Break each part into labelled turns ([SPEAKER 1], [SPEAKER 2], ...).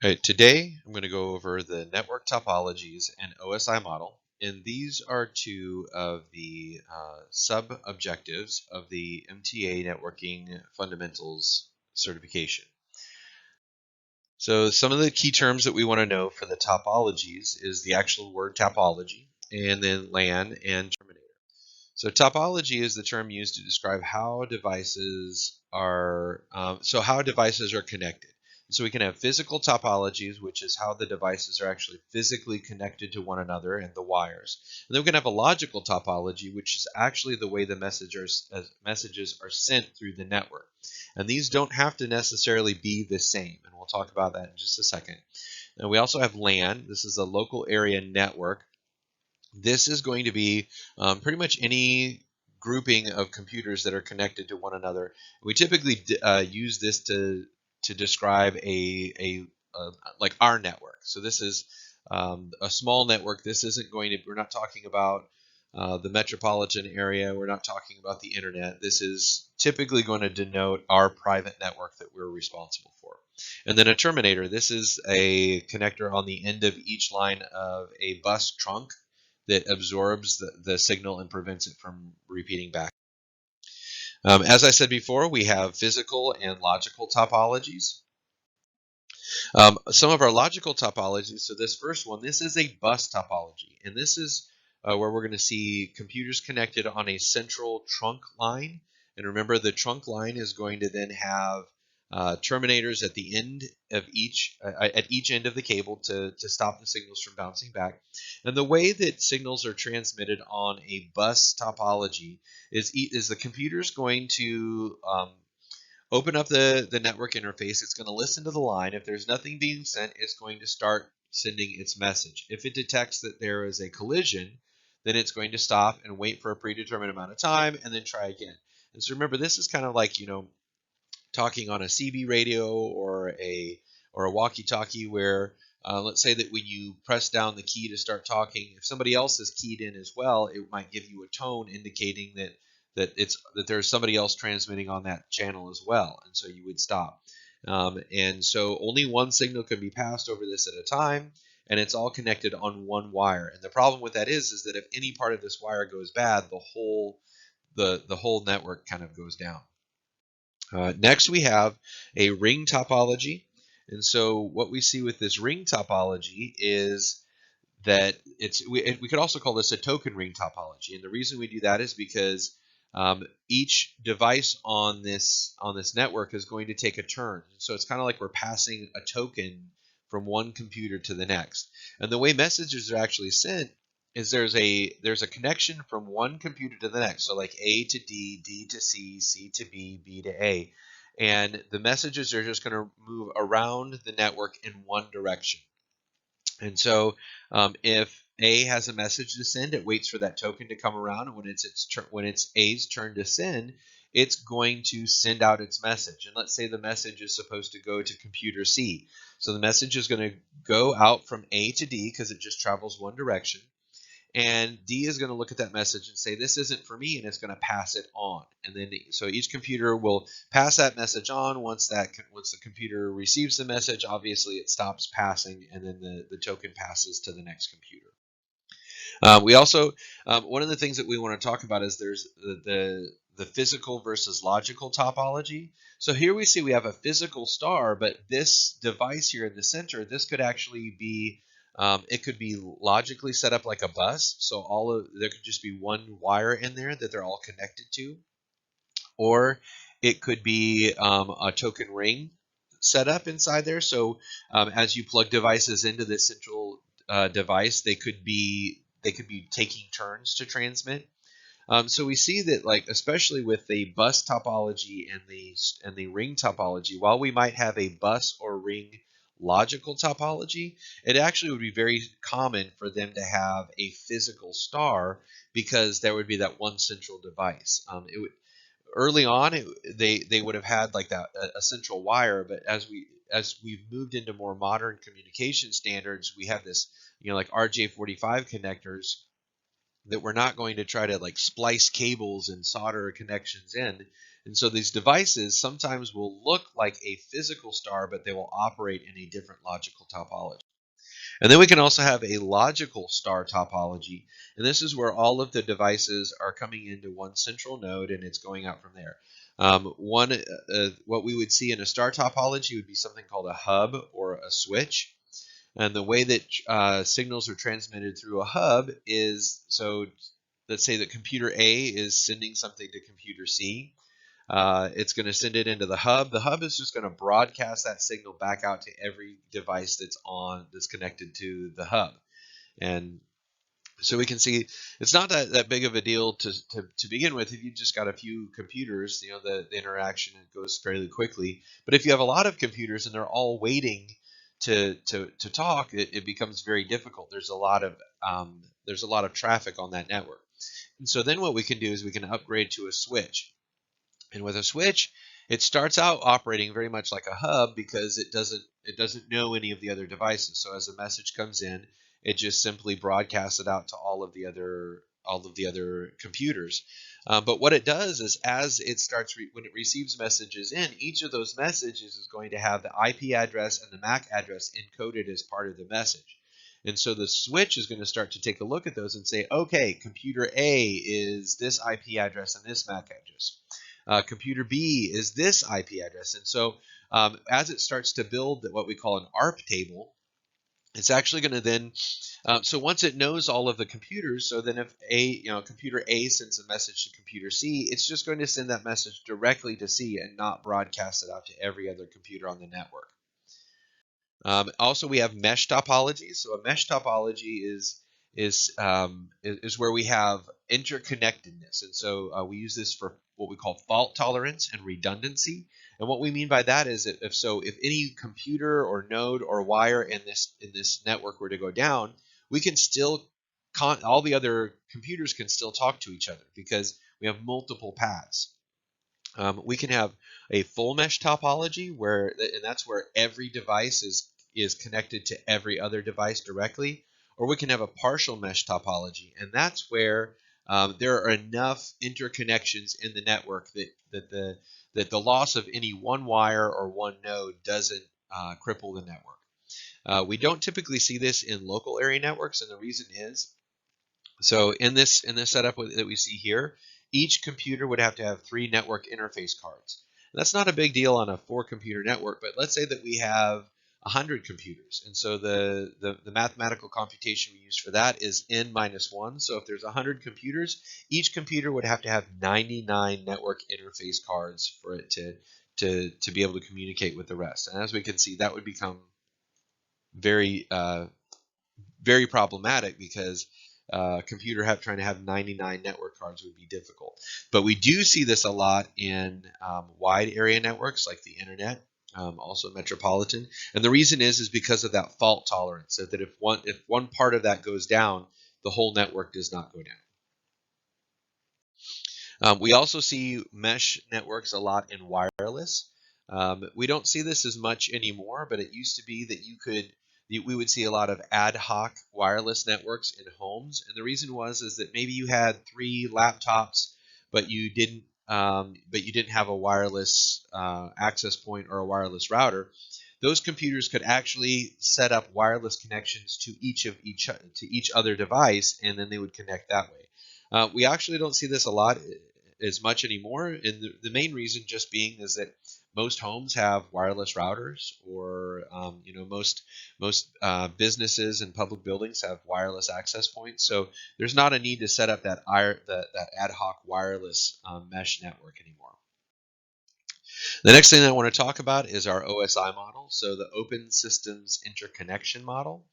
[SPEAKER 1] All right, today I'm going to go over the network topologies and OSI model, and these are two of the sub-objectives of the MTA networking fundamentals certification. So some of the key terms that we want to know for the topologies is the actual word topology, and then LAN and terminator. So topology is the term used to describe how devices are how devices are connected. So we can have physical topologies, which is how the devices are actually physically connected to one another and the wires. And then we can have a logical topology, which is actually the way the messages are sent through the network. And these don't have to necessarily be the same, and we'll talk about that in just a second. And we also have LAN. This is a local area network. This is going to be pretty much any grouping of computers that are connected to one another. We typically use this to describe a like our network. So this is a small network. This isn't going to. We're not talking about the metropolitan area. We're not talking about the internet. This is typically going to denote our private network that we're responsible for. And then a terminator. This is a connector on the end of each line of a bus trunk that absorbs the signal and prevents it from repeating back. As I said before, we have physical and logical topologies. Some of our logical topologies, so this first one, this is a bus topology, and this is where we're going to see computers connected on a central trunk line. And remember, the trunk line is going to then have terminators at the end of at each end of the cable to stop the signals from bouncing back. And the way that signals are transmitted on a bus topology is the computer's going to open up the network interface. It's going to listen to the line. If there's nothing being sent, it's going to start sending its message. If it detects that there is a collision, then it's going to stop and wait for a predetermined amount of time and then try again. And so remember, this is kind of like, talking on a CB radio or a walkie-talkie where let's say that when you press down the key to start talking, if somebody else is keyed in as well, it might give you a tone indicating that there's somebody else transmitting on that channel as well, and so you would stop. And so only one signal can be passed over this at a time, and it's all connected on one wire. And the problem with that is that if any part of this wire goes bad, the whole network kind of goes down. Next, we have a ring topology. And so what we see with this ring topology is that we could also call this a token ring topology. And the reason we do that is because each device on this network is going to take a turn. So it's kind of like we're passing a token from one computer to the next. And the way messages are actually sent is there's a connection from one computer to the next. So like A to D, D to C, C to B, B to A. And the messages are just going to move around the network in one direction. And so if A has a message to send, it waits for that token to come around, and when it's A's turn to send, it's going to send out its message. And let's say the message is supposed to go to computer C. So the message is going to go out from A to D because it just travels one direction. And D is going to look at that message and say, this isn't for me, and it's going to pass it on. And then so each computer will pass that message on. Once the computer receives the message, obviously it stops passing, and then the token passes to the next computer. We also one of the things that we want to talk about is there's the physical versus logical topology. So here we see we have a physical star, but this device here in the center, this could actually be it could be logically set up like a bus. So there could just be one wire in there that they're all connected to, or it could be a token ring set up inside there. So as you plug devices into this central device, they could be taking turns to transmit. So we see that, like, especially with the bus topology and the ring topology, while we might have a bus or ring logical topology, it actually would be very common for them to have a physical star because there would be that one central device. Early on, they would have had like that a central wire, but as we've moved into more modern communication standards, we have this, like RJ45 connectors that we're not going to try to like splice cables and solder connections in. And so these devices sometimes will look like a physical star, but they will operate in a different logical topology. And then we can also have a logical star topology. And this is where all of the devices are coming into one central node and it's going out from there. What we would see in a star topology would be something called a hub or a switch. And the way that signals are transmitted through a hub is, so let's say that computer A is sending something to computer C. It's going to send it into the hub. The hub is just going to broadcast that signal back out to every device that's connected to the hub. And so we can see it's not that big of a deal to begin with. If you just got a few computers, the interaction goes fairly quickly. But if you have a lot of computers and they're all waiting to talk, it becomes very difficult. There's a lot of traffic on that network. And so then what we can do is we can upgrade to a switch. And with a switch, it starts out operating very much like a hub because it doesn't know any of the other devices. So as a message comes in, it just simply broadcasts it out to all of the other computers. But what it does is, as it starts when it receives messages in, each of those messages is going to have the IP address and the MAC address encoded as part of the message. And so the switch is going to start to take a look at those and say, okay, computer A is this IP address and this MAC address. Computer B is this IP address. And so as it starts to build what we call an ARP table, it's actually going to then, so once it knows all of the computers, so then if computer A sends a message to computer C, it's just going to send that message directly to C and not broadcast it out to every other computer on the network. Also, we have mesh topology. So a mesh topology is where we have interconnectedness, and so we use this for what we call fault tolerance and redundancy. And what we mean by that is that if any computer or node or wire in this network were to go down, we can still all the other computers can still talk to each other because we have multiple paths. We can have a full mesh topology and that's where every device is connected to every other device directly, or we can have a partial mesh topology, and that's where there are enough interconnections in the network that the loss of any one wire or one node doesn't cripple the network. We don't typically see this in local area networks, and the reason is, so in this setup that we see here, each computer would have to have 3 network interface cards. And that's not a big deal on a 4-computer network, but let's say that we have 100 computers. And so the mathematical computation we use for that is n minus 1. So if there's 100 computers, each computer would have to have 99 network interface cards for it to be able to communicate with the rest. And as we can see, that would become very very problematic because computer trying to have 99 network cards would be difficult. But we do see this a lot in wide area networks like the internet, also metropolitan. And the reason is because of that fault tolerance, so that if one part of that goes down, the whole network does not go down. We also see mesh networks a lot in wireless. We don't see this as much anymore, but it used to be that we would see a lot of ad hoc wireless networks in homes, and the reason is that maybe you had 3 laptops, but you didn't have a wireless access point or a wireless router. Those computers could actually set up wireless connections to each other device, and then they would connect that way. We actually don't see this a lot as much anymore, and the main reason just being is that most homes have wireless routers, or most businesses and public buildings have wireless access points. So there's not a need to set up that ad hoc wireless mesh network anymore. The next thing that I want to talk about is our OSI model, so the Open Systems Interconnection Model.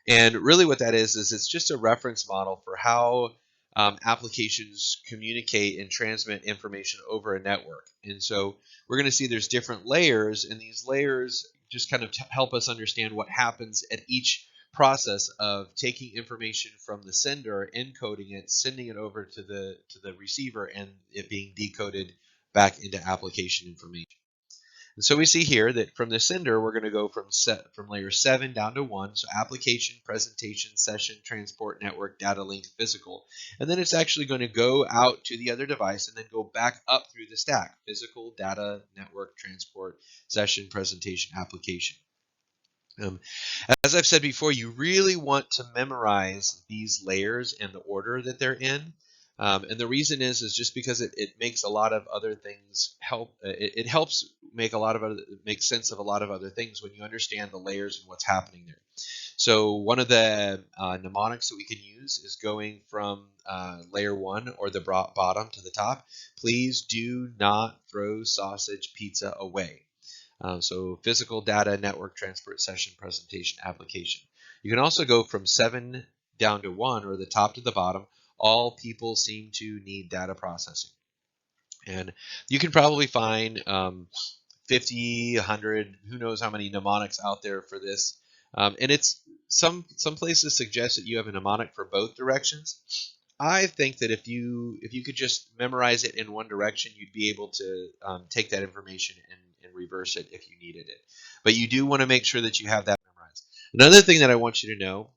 [SPEAKER 1] And really what that is it's just a reference model for how applications communicate and transmit information over a network. And so we're going to see there's different layers, and these layers just kind of help us understand what happens at each process of taking information from the sender, encoding it, sending it over to the receiver, and it being decoded back into application information. And so we see here that from the sender, we're going to go from layer 7 down to 1. So application, presentation, session, transport, network, data link, physical. And then it's actually going to go out to the other device and then go back up through the stack: physical, data, network, transport, session, presentation, application. Um, as I've said before, you really want to memorize these layers and the order that they're in. And the reason is just because it makes a lot of other things help. It helps make sense of a lot of other things when you understand the layers and what's happening there. So one of the mnemonics that we can use is going from layer 1 or the bottom to the top. Please do not throw sausage pizza away. So physical, data, network, transport, session, presentation, application. You can also go from 7 down to 1, or the top to the bottom. All people seem to need data processing. And you can probably find 50, 100, who knows how many mnemonics out there for this. And it's some places suggest that you have a mnemonic for both directions. I think that if you could just memorize it in one direction, you'd be able to take that information and reverse it if you needed it. But you do want to make sure that you have that memorized. Another thing that I want you to know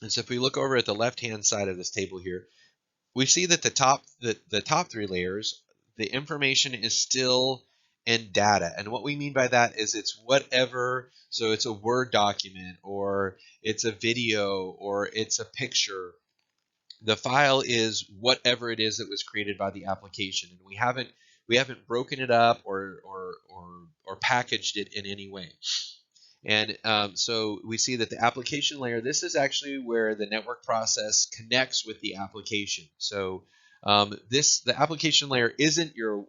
[SPEAKER 1] is if we look over at the left-hand side of this table here, we see that the top 3 layers, the information is still in data. And what we mean by that is it's whatever, so it's a Word document, or it's a video, or it's a picture. The file is whatever it is that was created by the application, and we haven't broken it up or packaged it in any way. And so we see that the application layer, this is actually where the network process connects with the application. So the application layer isn't your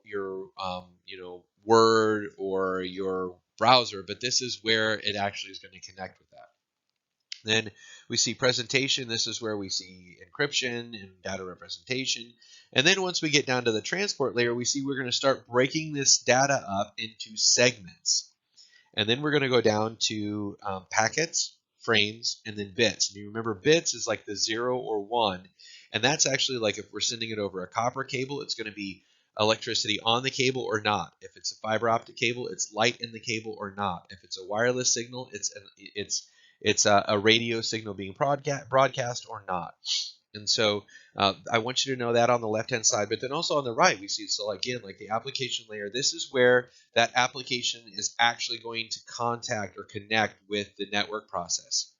[SPEAKER 1] Word or your browser, but this is where it actually is going to connect with that. Then we see presentation. This is where we see encryption and data representation. And then once we get down to the transport layer, we see we're going to start breaking this data up into segments. And then we're going to go down to packets, frames, and then bits. And you remember bits is like the 0 or 1. And that's actually like if we're sending it over a copper cable, it's going to be electricity on the cable or not. If it's a fiber optic cable, it's light in the cable or not. If it's a wireless signal, it's a radio signal being broadcast or not. And so I want you to know that on the left-hand side, but then also on the right, we see, so again, like the application layer, this is where that application is actually going to contact or connect with the network process.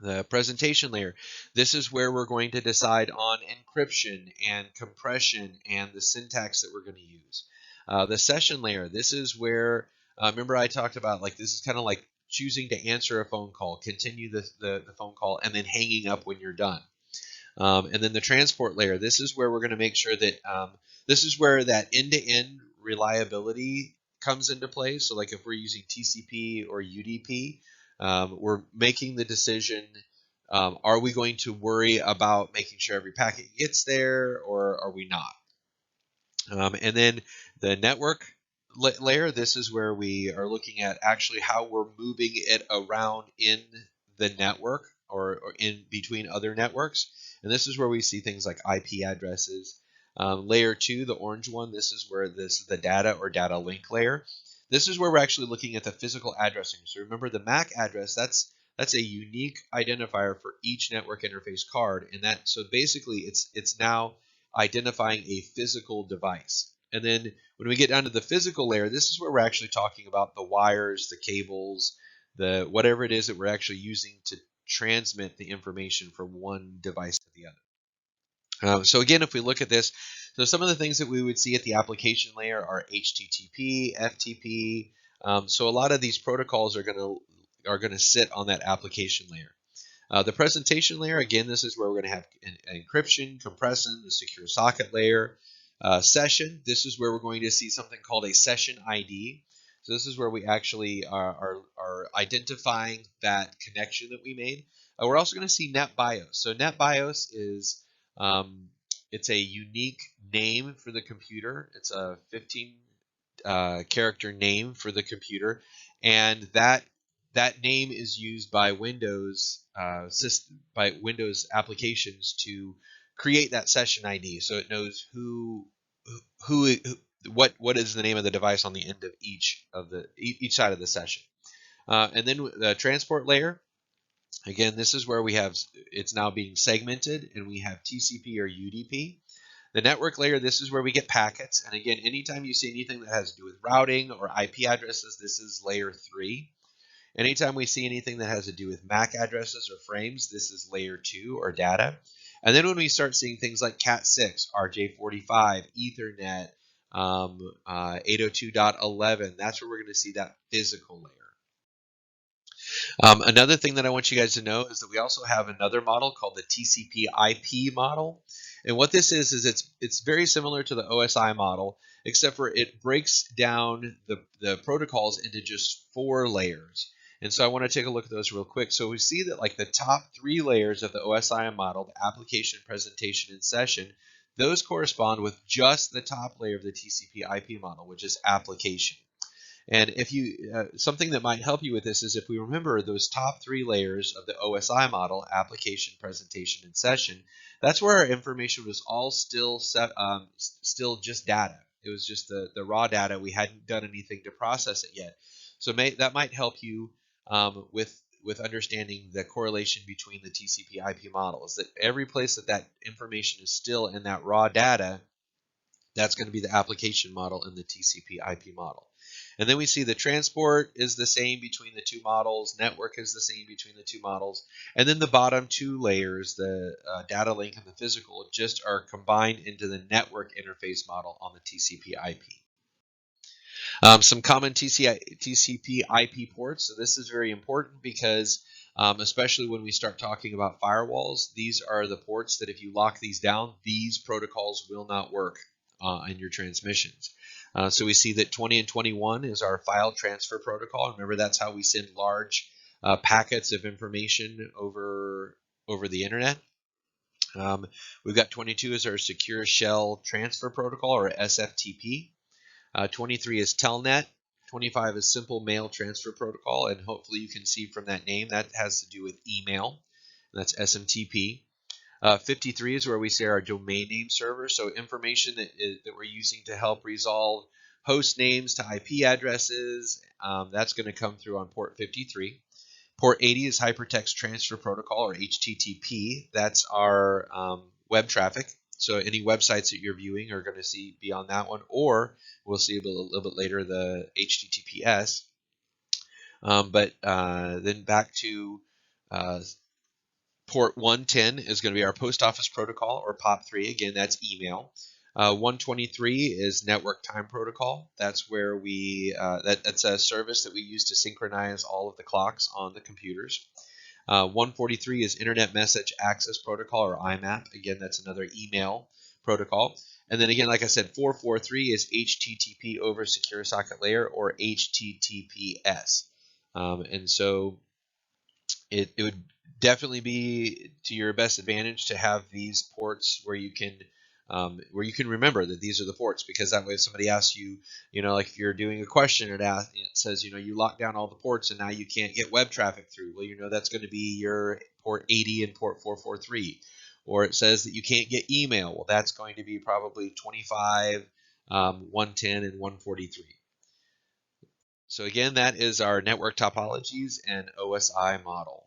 [SPEAKER 1] The presentation layer, this is where we're going to decide on encryption and compression and the syntax that we're going to use. The session layer, this is where, remember I talked about, like, this is kind of like choosing to answer a phone call, continue the phone call, and then hanging up when you're done. And then the transport layer, this is where we're going to make sure that this is where that end-to-end reliability comes into play. So like if we're using TCP or UDP, we're making the decision, are we going to worry about making sure every packet gets there, or are we not? And then the network layer, this is where we are looking at actually how we're moving it around in the network or in between other networks. And this is where we see things like IP addresses. Layer 2, the orange one, this is where the data or data link layer. This is where we're actually looking at the physical addressing. So remember the MAC address, that's a unique identifier for each network interface card. And that, so basically it's now identifying a physical device. And then when we get down to the physical layer, this is where we're actually talking about the wires, the cables, the whatever it is that we're actually using to transmit the information from one device to the other. So again, if we look at this, so some of the things that we would see at the application layer are HTTP, FTP. So a lot of these protocols are going to sit on that application layer. The presentation layer, again, this is where we're going to have encryption, compression, the secure socket layer. Session, this is where we're going to see something called a session ID. So this is where we actually are identifying that connection that we made. We're also going to see NetBIOS. So NetBIOS is it's a unique name for the computer. It's a 15 character name for the computer, and that name is used by Windows applications to create that session ID, so it knows who what is the name of the device on the end of each side of the session. And then the transport layer. Again, this is where we have it's now being segmented, and we have TCP or UDP. The network layer, this is where we get packets. And again, anytime you see anything that has to do with routing or IP addresses, this is layer 3. Anytime we see anything that has to do with MAC addresses or frames, this is layer 2 or data. And then when we start seeing things like Cat6, RJ45, Ethernet, 802.11, that's where we're going to see that physical layer. Another thing that I want you guys to know is that we also have another model called the TCP/IP model. And what this is it's very similar to the OSI model, except for it breaks down the protocols into just 4 layers. And so I want to take a look at those real quick. So we see that like the top 3 layers of the OSI model, the application, presentation, and session, those correspond with just the top layer of the TCP/IP model, which is application. And if you something that might help you with this is if we remember those top 3 layers of the OSI model, application, presentation, and session, that's where our information was all still just data. It was just the raw data. We hadn't done anything to process it yet. So that might help you with understanding the correlation between the TCP/IP model. Is that every place that information is still in that raw data, that's going to be the application model and the TCP/IP model. And then we see the transport is the same between the 2 models, network is the same between the 2 models, and then the bottom 2 layers, the data link and the physical, just are combined into the network interface model on the TCP/IP. Some common TCP/IP ports. So this is very important because especially when we start talking about firewalls, these are the ports that if you lock these down, these protocols will not work in your transmissions. So we see that 20 and 21 is our file transfer protocol. Remember, that's how we send large packets of information over the internet. We've got 22 as our secure shell transfer protocol, or SFTP. 23 is Telnet. 25 is simple mail transfer protocol, and hopefully you can see from that name that has to do with email. That's SMTP. 53 is where we say our domain name server, so information that we're using to help resolve host names to IP addresses. That's going to come through on port 53. Port 80 is Hypertext Transfer Protocol, or HTTP. That's our web traffic. So any websites that you're viewing are going to be on that one, or we'll see a little bit later the HTTPS. But then back to port 110 is going to be our post office protocol, or POP3. Again, that's email. 123 is network time protocol. That's where that's a service that we use to synchronize all of the clocks on the computers. 143 is internet message access protocol, or IMAP. Again, that's another email protocol. And then again, like I said, 443 is HTTP over secure socket layer, or HTTPS. And so it would definitely be to your best advantage to have these ports where you can remember that these are the ports, because that way if somebody asks you, like if you're doing a question and it says, you lock down all the ports and now you can't get web traffic through. Well, that's going to be your port 80 and port 443. Or it says that you can't get email. Well, that's going to be probably 25, 110, and 143. So again, that is our network topologies and OSI model.